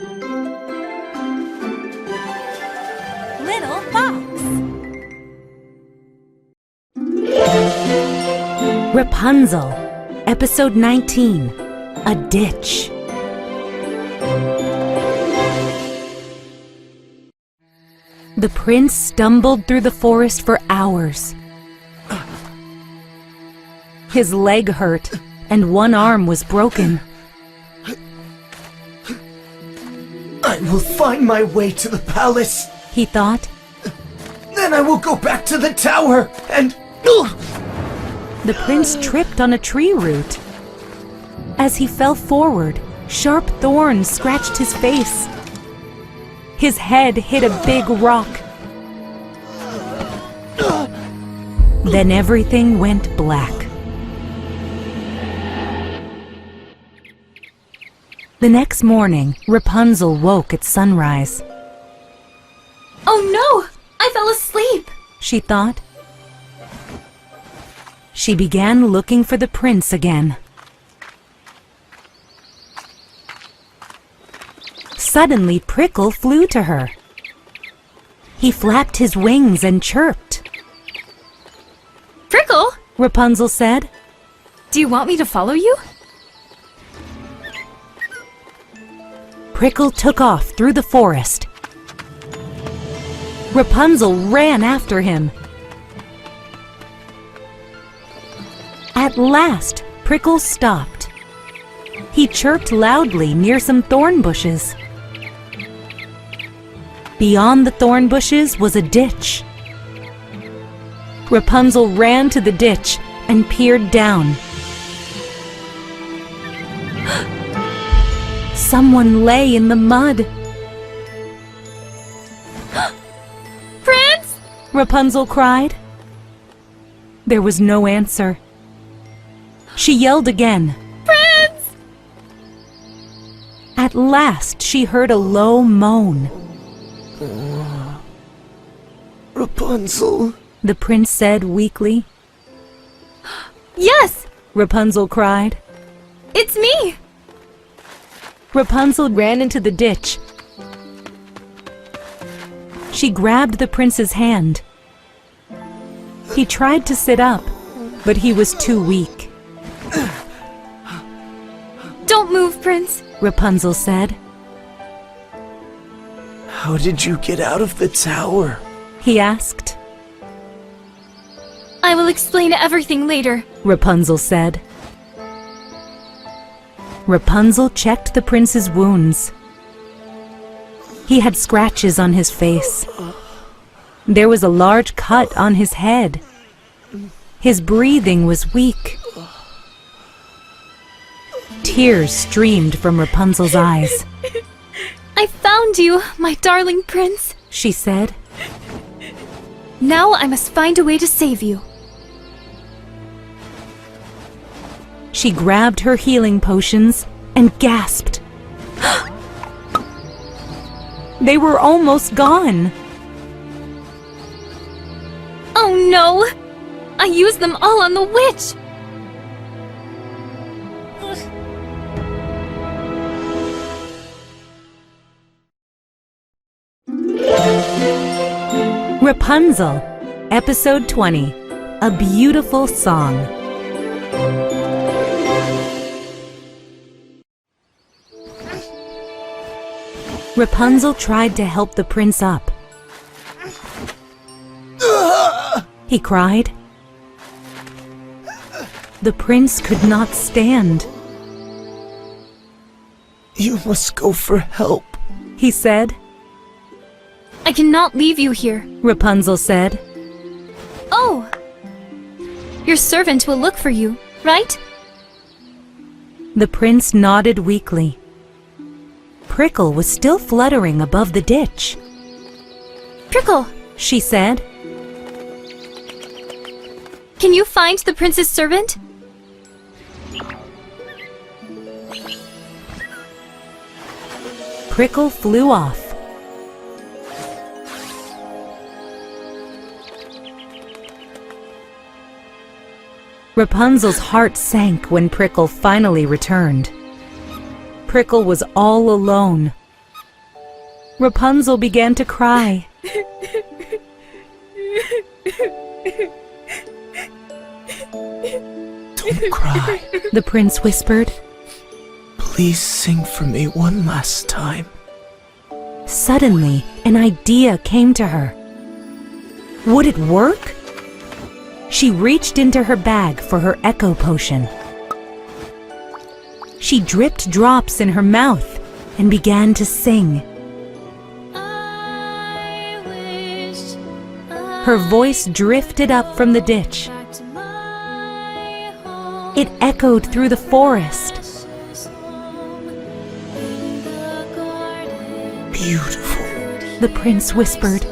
Little Fox. Rapunzel, Episode 19, A Ditch. The prince stumbled through the forest for hours. His leg hurt, and one arm was broken. I will find my way to the palace, he thought. Then I will go back to the tower and... The prince tripped on a tree root. As he fell forward, sharp thorns scratched his face. His head hit a big rock. Then everything went black. The next morning, Rapunzel woke at sunrise. Oh no! I fell asleep! She thought. She began looking for the prince again. Suddenly, Prickle flew to her. He flapped his wings and chirped. Prickle? Rapunzel said. Do you want me to follow you? Prickle took off through the forest. Rapunzel ran after him. At last, Prickle stopped. He chirped loudly near some thorn bushes. Beyond the thorn bushes was a ditch. Rapunzel ran to the ditch and peered down. Someone lay in the mud. Prince! Rapunzel cried. There was no answer. She yelled again. Prince! At last, she heard a low moan. Rapunzel? The prince said weakly. Yes! Rapunzel cried. It's me! Rapunzel ran into the ditch. She grabbed the prince's hand. He tried to sit up, but he was too weak. Don't move, Prince. Rapunzel said. How did you get out of the tower? He asked. I will explain everything later. Rapunzel said. Rapunzel checked the prince's wounds. He had scratches on his face. There was a large cut on his head. His breathing was weak. Tears streamed from Rapunzel's eyes. I found you, my darling prince, she said. Now I must find a way to save you. She grabbed her healing potions and gasped. They were almost gone. Oh no! I used them all on the witch! Rapunzel, Episode 20, A Beautiful Song. Rapunzel tried to help the prince up. He cried. The prince could not stand. You must go for help, he said. I cannot leave you here. Rapunzel said. Oh! Your servant will look for you, right? The prince nodded weakly. Prickle was still fluttering above the ditch. Prickle, she said. Can you find the prince's servant? Prickle flew off. Rapunzel's heart sank when Prickle finally returned. Prickle was all alone. Rapunzel began to cry. Don't cry. The prince whispered. Please sing for me one last time. Suddenly, an idea came to her. Would it work? She reached into her bag for her echo potion. She dripped drops in her mouth and began to sing. Her voice drifted up from the ditch. It echoed through the forest. Beautiful. The prince whispered.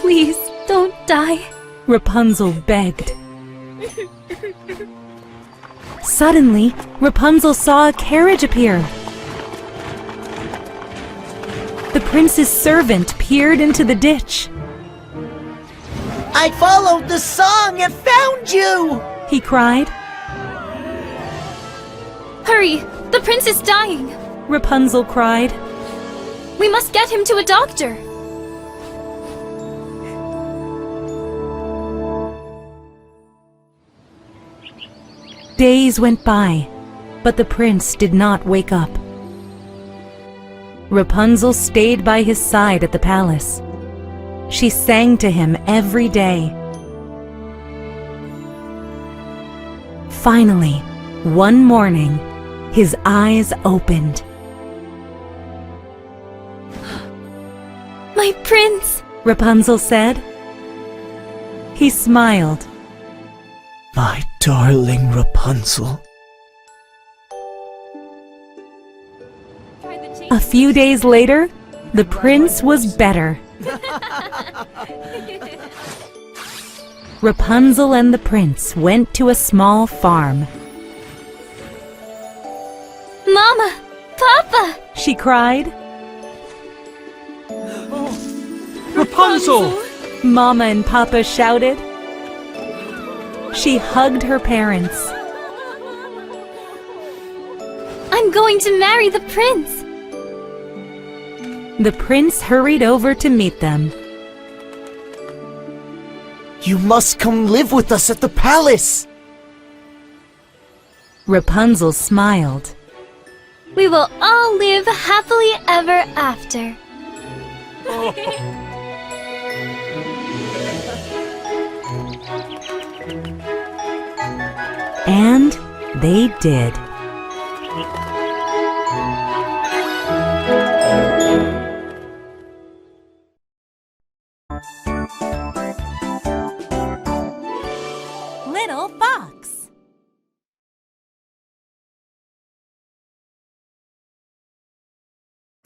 Please don't die, Rapunzel begged. Suddenly, Rapunzel saw a carriage appear. The prince's servant peered into the ditch. I followed the song and found you! He cried. Hurry! The prince is dying! Rapunzel cried. We must get him to a doctor! Days went by, but the prince did not wake up. Rapunzel stayed by his side at the palace. She sang to him every day. Finally, one morning, his eyes opened. My prince! Rapunzel said. He smiled. My darling Rapunzel. A few days later, the prince was better. Rapunzel and the prince went to a small farm. Mama! Papa! She cried. Rapunzel! Mama and Papa shouted. She hugged her parents. I'm going to marry the prince! The prince hurried over to meet them. You must come live with us at the palace! Rapunzel smiled. We will all live happily ever after. And they did.